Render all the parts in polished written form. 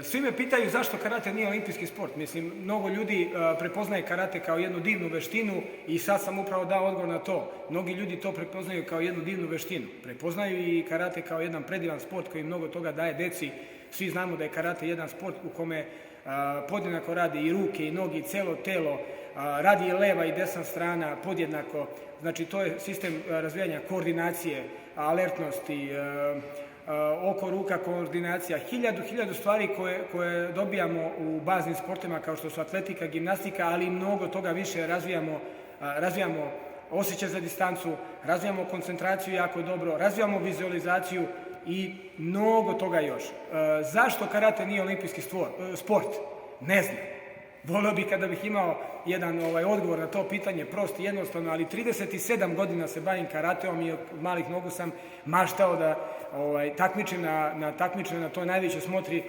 Svi me pitaju zašto karate nije olimpijski sport. Mislim, mnogo ljudi prepoznaje karate kao jednu divnu veštinu i sad sam upravo dao odgovor na to. Mnogi ljudi to prepoznaju kao jednu divnu veštinu. Prepoznaju i karate kao jedan predivan sport koji mnogo toga daje deci. Svi znamo da je karate jedan sport u kome podjednako radi i ruke i noge i celo telo, radi i leva i desna strana podjednako. Znači, to je sistem razvijanja koordinacije, alertnosti, oko ruka koordinacija, hiljadu stvari koje dobijamo u baznim sportima kao što su atletika, gimnastika, ali i mnogo toga više razvijamo osjećaj za distancu, razvijamo koncentraciju jako dobro, razvijamo vizualizaciju i mnogo toga još. Zašto karate nije olimpijski sport? Ne znam. Voleo bih kada bih imao jedan odgovor na to pitanje, prost i jednostavno, ali 37 godina se bavim karateom i od malih nogu sam maštao da takmičim na takmičenju na toj najvećoj smotri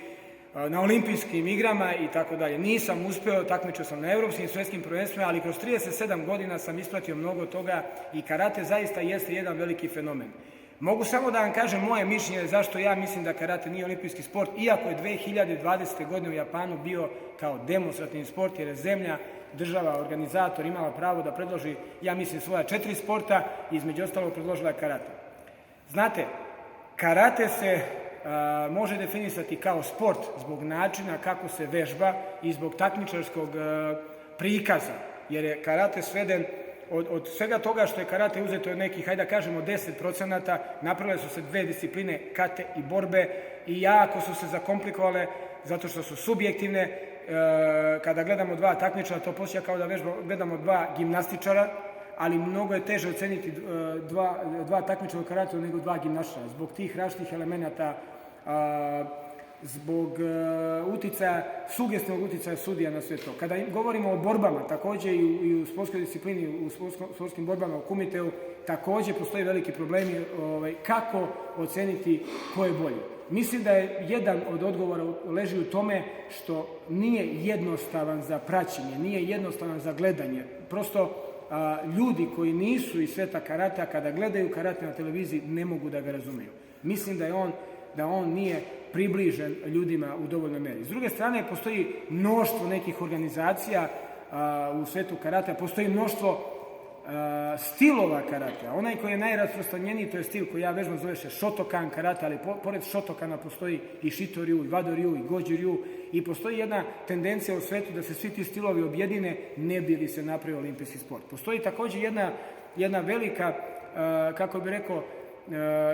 na olimpijskim igrama i tako dalje. Nisam uspeo, takmičio sam na evropskim i svetskim prvenstvima, ali kroz 37 godina sam ispratio mnogo toga i karate zaista jeste jedan veliki fenomen. Mogu samo da vam kažem moje mišljenje zašto ja mislim da karate nije olimpijski sport, iako je 2020. godine u Japanu bio kao demonstrativni sport, jer je zemlja, država, organizator imala pravo da predloži, ja mislim, svoja 4 sporta, između ostalog predložila karate. Znate, karate se može definisati kao sport zbog načina kako se vežba i zbog takmičarskog prikaza, jer je karate sveden od svega toga što je karate uzeto od nekih, hajde da kažemo, 10%, napravile su se dve discipline, kate i borbe, i jako su se zakomplikovale zato što su subjektivne. Kada gledamo dva takmičara, to posjeća kao da gledamo dva gimnastičara, ali mnogo je teže oceniti dva takmičara u karateu nego dva gimnastičara, zbog tih različitih elemenata, zbog sugestivnog uticaja sudija na sve to. Kada govorimo o borbama, takođe i u sportskoj disciplini, u sportskim borbama u kumiteu, takođe postoji veliki problemi kako oceniti ko je bolji. Mislim da je jedan od odgovora leži u tome što nije jednostavan za praćenje, nije jednostavan za gledanje. Prosto ljudi koji nisu iz sveta karatea, kada gledaju karate na televiziji, ne mogu da ga razumeju. Mislim da on nije približen ljudima u dovoljnoj meri. S druge strane, postoji mnoštvo nekih organizacija u svetu karatea, postoji mnoštvo stilova karatea. Onaj koji je najrasprostranjeniji, to je stil koji ja vežbam, zove se Shotokan karate, ali pored Shotokana postoji i Shito-ryu, i Wado-ryu, i Goju-ryu, i postoji jedna tendencija u svetu da se svi ti stilovi objedine, ne bi li se napravio olimpijski sport. Postoji takođe jedna velika, kako bih rekao,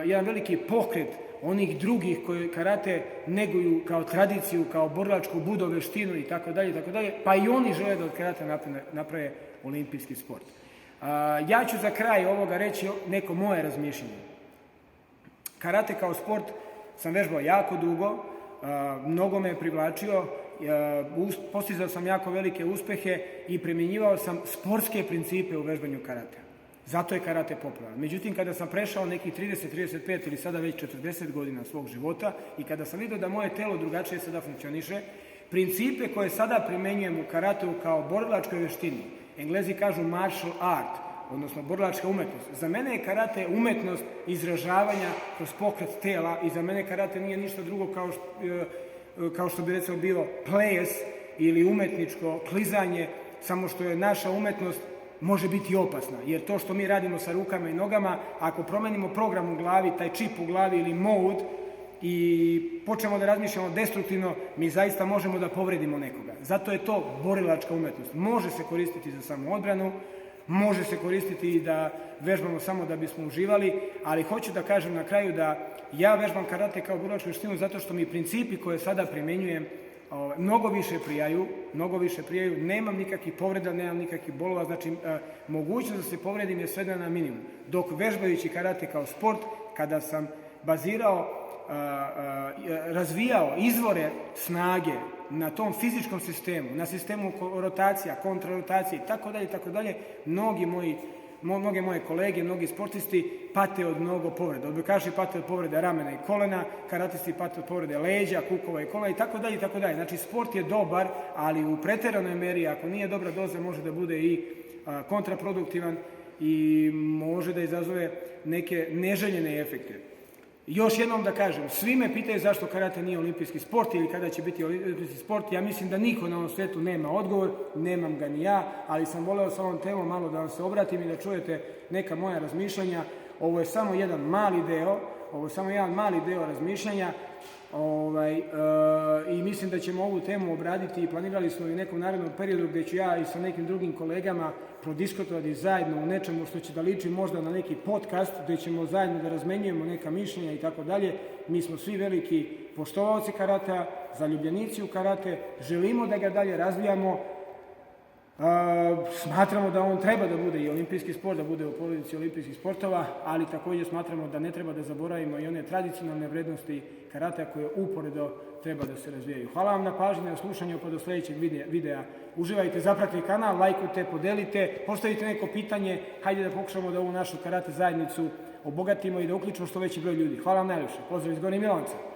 jedan veliki pokret onih drugih koji karate neguju kao tradiciju, kao borilačku budo veštinu i tako dalje, pa i oni žele da od karate naprave olimpijski sport. Ja ću za kraj ovoga reći neko moje razmišljenje. Karate kao sport sam vežbao jako dugo, mnogo me je privlačio, postizao sam jako velike uspehe i primjenjivao sam sportske principe u vežbanju karatea. Zato je karate popularan. Međutim, kada sam prešao nekih 30, 35 ili sada već 40 godina svog života i kada sam vidio da moje telo drugačije sada funkcioniše, principe koje sada primenjujem u karateu kao borilačkoj veštini, Englezi kažu martial art, odnosno borilačka umetnost. Za mene je karate umetnost izražavanja kroz pokret tela i za mene karate nije ništa drugo kao što bi recimo bilo ples ili umetničko klizanje, samo što je naša umetnost može biti opasna, jer to što mi radimo sa rukama i nogama, ako promenimo program u glavi, taj čip u glavi ili mode i počnemo da razmišljamo destruktivno, mi zaista možemo da povredimo nekoga. Zato je to borilačka umetnost. Može se koristiti za samoodbranu, može se koristiti i da vežbamo samo da bismo uživali, ali hoću da kažem na kraju da ja vežbam karate kao borilačku veštinu zato što mi principi koje sada primenjujem mnogo više prijaju, nemam nikakvih povreda, nemam nikakvih bolova, znači mogućnost da se povredim je svedena na minimum. Dok vežbajući karate kao sport, kada sam razvijao izvore snage na tom fizičkom sistemu, na sistemu rotacija, kontrarotacije i tako dalje, mnoge moje kolege, mnogi sportisti pate od mnogo povreda. Odbojkaši pate od povrede ramena i kolena, karatisti pate od povrede leđa, kukova i kolena i tako dalje. Znači, sport je dobar, ali u preteranoj meri, ako nije dobra doza, može da bude i kontraproduktivan i može da izazove neke neželjene efekte. Još jednom da kažem, svi me pitaju zašto karate nije olimpijski sport ili kada će biti olimpijski sport. Ja mislim da niko na ovom svijetu nema odgovor, nemam ga ni ja, ali sam voleo sa ovom temom malo da vam se obratim i da čujete neka moja razmišljanja. Ovo je samo jedan mali deo razmišljanja i mislim da ćemo ovu temu obraditi i planirali smo i u nekom narednom periodu gdje ću ja i sa nekim drugim kolegama prodiskutovati zajedno u nečemu što će da liči možda na neki podcast gdje ćemo zajedno da razmenjujemo neka mišljenja i tako dalje. Mi smo svi veliki poštovaoci karatea, zaljubljenici u karate, želimo da ga dalje razvijamo. Smatramo da on treba da bude i olimpijski sport, da bude u porodici olimpijskih sportova, ali također smatramo da ne treba da zaboravimo i one tradicionalne vrednosti karatea koje uporedo treba da se razvijaju. Hvala vam na pažnji, na slušanju, pa do sljedećeg videa. Uživajte, zapratite kanal, lajkujte, podelite, postavite neko pitanje, hajde da pokušamo da ovu našu karate zajednicu obogatimo i da uključimo što veći broj ljudi. Hvala vam najljepše. Pozdrav iz Gornjeg Milanovca.